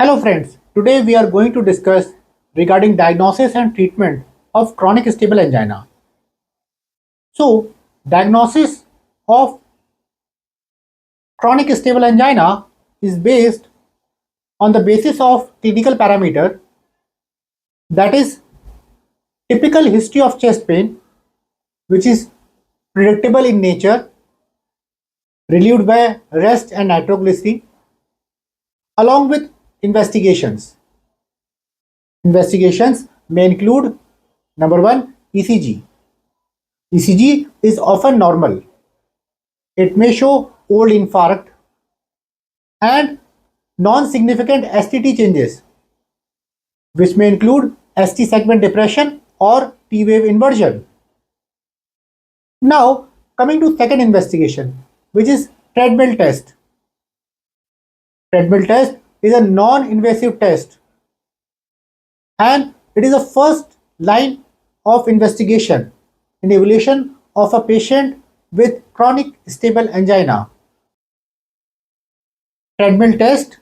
Hello friends, today we are going to discuss regarding diagnosis and treatment of chronic stable angina. So, diagnosis of chronic stable angina is based on the basis of clinical parameter, that is typical history of chest pain, which is predictable in nature, relieved by rest and nitroglycerin, along with investigations. Investigations may include number 1, ECG. ECG is often normal. It may show old infarct and non-significant STT changes, which may include ST segment depression or T wave inversion. Now, coming to second investigation, which is treadmill test. Treadmill test is a non-invasive test and it is the first line of investigation in evaluation of a patient with chronic stable angina. Treadmill test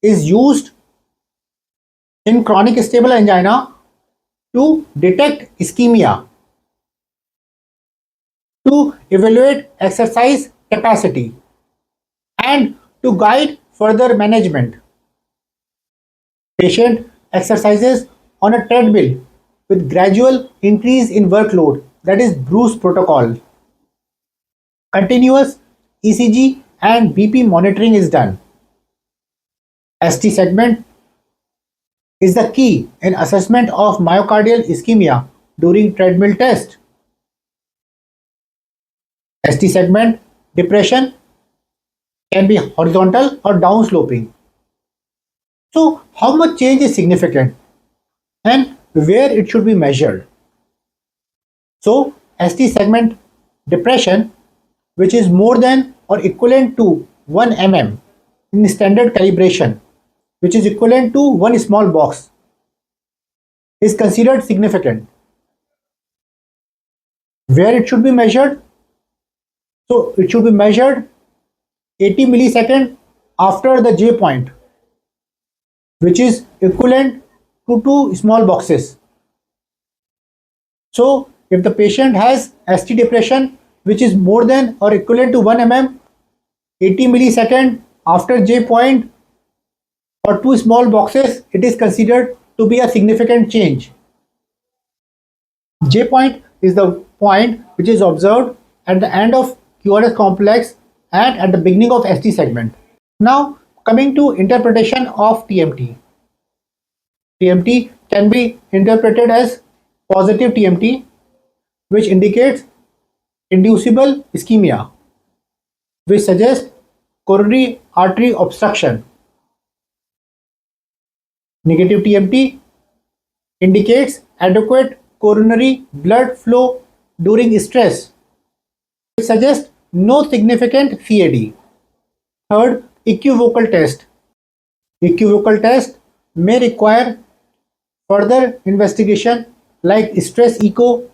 is used in chronic stable angina to detect ischemia, to evaluate exercise capacity, and to guide further management. Patient exercises on a treadmill with gradual increase in workload, that is Bruce protocol. Continuous ECG and BP monitoring is done. ST segment is the key in assessment of myocardial ischemia during treadmill test. ST segment depression can be horizontal or downsloping. So, how much change is significant and where it should be measured? So, ST segment depression, which is more than or equivalent to 1 mm in standard calibration, which is equivalent to one small box, is considered significant. Where it should be measured? So, it should be measured 80 milliseconds after the J point, which is equivalent to 2 small boxes. So, if the patient has ST depression which is more than or equivalent to 1 mm, 80 milliseconds after J point or 2 small boxes, it is considered to be a significant change. J point is the point which is observed at the end of QRS complex and at the beginning of ST segment. Now, coming to interpretation of TMT. TMT can be interpreted as positive TMT, which indicates inducible ischemia, which suggests coronary artery obstruction. Negative TMT indicates adequate coronary blood flow during stress, which suggests no significant CAD. Third, equivocal test. Equivocal test may require further investigation like stress echo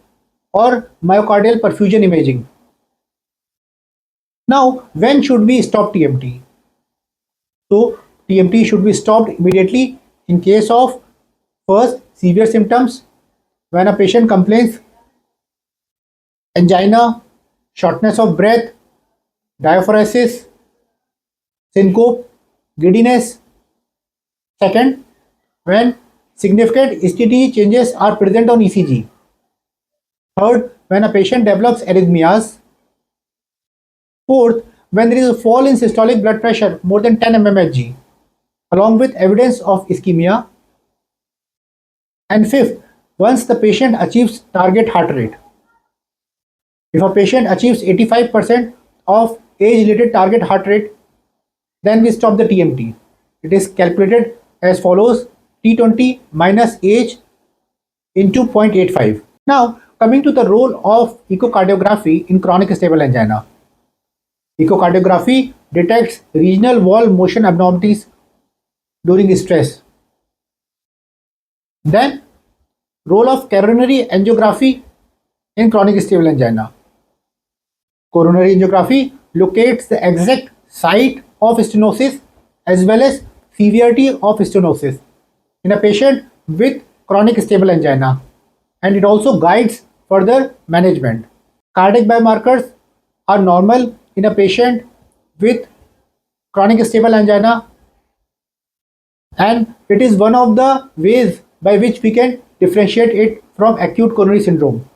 or myocardial perfusion imaging. Now, when should we stop TMT? So, TMT should be stopped immediately in case of first severe symptoms, when a patient complains angina, shortness of breath, diaphoresis, syncope, giddiness. Second, when significant STT changes are present on ECG. Third, when a patient develops arrhythmias. Fourth, when there is a fall in systolic blood pressure more than 10 mmHg, along with evidence of ischemia. And fifth, once the patient achieves target heart rate. If a patient achieves 85% of age-related target heart rate, then we stop the TMT. It is calculated as follows: T20 minus age into 0.85. Now, coming to the role of echocardiography in chronic stable angina. Echocardiography detects regional wall motion abnormalities during stress. Then, role of coronary angiography in chronic stable angina. Coronary angiography locates the exact site of stenosis as well as severity of stenosis in a patient with chronic stable angina, and it also guides further management. Cardiac biomarkers are normal in a patient with chronic stable angina, and it is one of the ways by which we can differentiate it from acute coronary syndrome,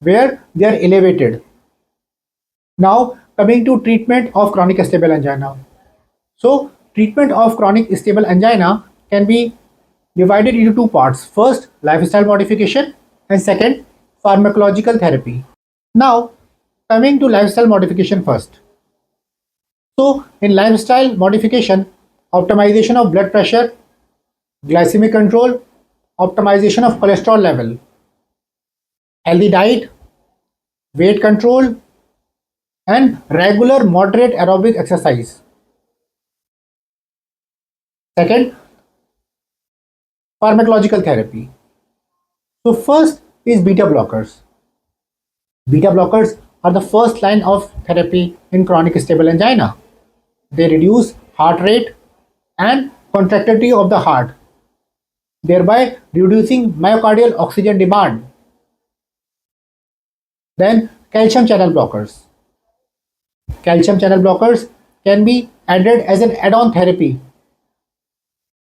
where they are elevated. Now, coming to treatment of chronic stable angina. So, treatment of chronic stable angina can be divided into two parts. First, lifestyle modification, and second, pharmacological therapy. Now, coming to lifestyle modification first. So, in lifestyle modification, optimization of blood pressure, glycemic control, optimization of cholesterol level, healthy diet, weight control, and regular moderate aerobic exercise. Second, pharmacological therapy. So first is beta blockers. Beta blockers are the first line of therapy in chronic stable angina. They reduce heart rate and contractility of the heart, thereby reducing myocardial oxygen demand. Then calcium channel blockers. Calcium channel blockers can be added as an add-on therapy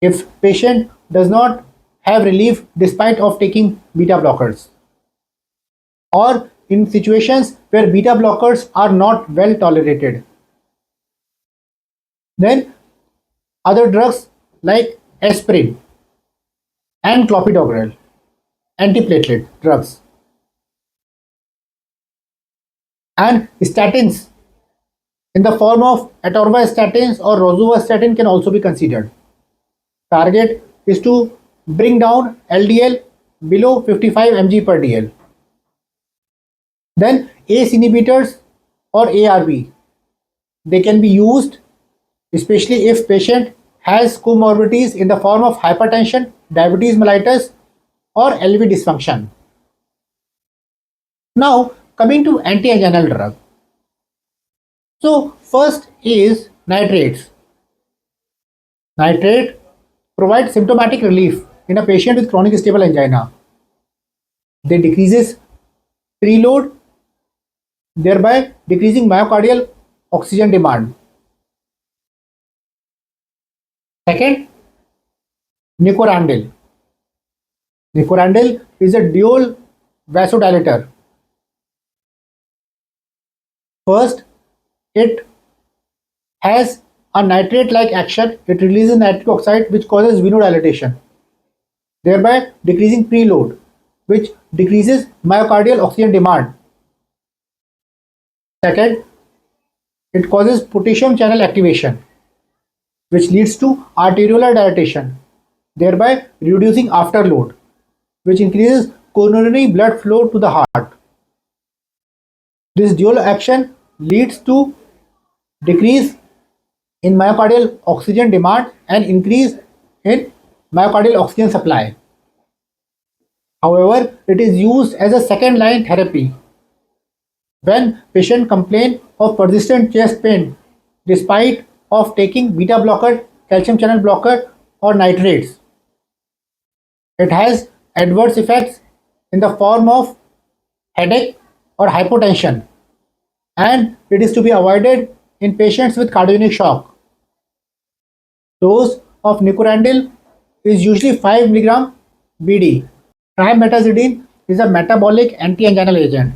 if patient does not have relief despite of taking beta blockers, or in situations where beta blockers are not well tolerated. Then other drugs like aspirin and clopidogrel, antiplatelet drugs, and statins in the form of atorvastatins or rosuvastatin can also be considered. Target is to bring down LDL below 55 mg per dl. Then ACE inhibitors or ARB, they can be used especially if patient has comorbidities in the form of hypertension, diabetes mellitus, or LV dysfunction. Now coming to anti-anginal drug. So first is nitrates. Nitrate provides symptomatic relief in a patient with chronic stable angina. They decreases preload, thereby decreasing myocardial oxygen demand. Second, nicorandil. Nicorandil is a dual vasodilator. First, it has a nitrate-like action. It releases nitric oxide which causes venodilatation, thereby decreasing preload, which decreases myocardial oxygen demand. Second, it causes potassium channel activation, which leads to arteriolar dilatation, thereby reducing afterload, which increases coronary blood flow to the heart. This dual action leads to decrease in myocardial oxygen demand and increase in myocardial oxygen supply. However, it is used as a second line therapy when patient complain of persistent chest pain despite of taking beta blocker, calcium channel blocker, or nitrates. It has adverse effects in the form of headache or hypotension, and it is to be avoided in patients with cardiogenic shock. Dose of nicorandil is usually 5 mg BD. Trimetazidine is a metabolic anti-anginal agent.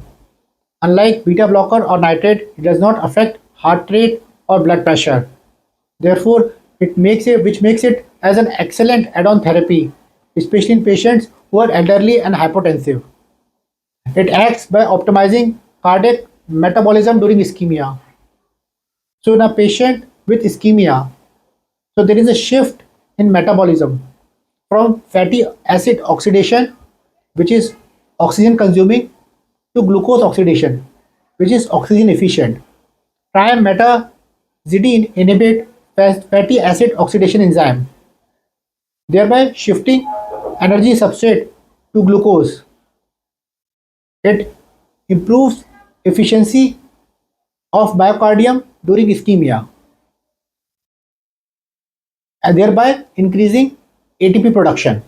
Unlike beta blocker or nitrate, it does not affect heart rate or blood pressure. Therefore, which makes it as an excellent add-on therapy, especially in patients who are elderly and hypotensive. It acts by optimizing cardiac metabolism during ischemia. So in a patient with ischemia, so there is a shift in metabolism from fatty acid oxidation, which is oxygen consuming, to glucose oxidation, which is oxygen efficient. Trimetazidine inhibit fatty acid oxidation enzyme, thereby shifting energy substrate to glucose. It improves efficiency of myocardium during ischemia. and thereby increasing ATP production.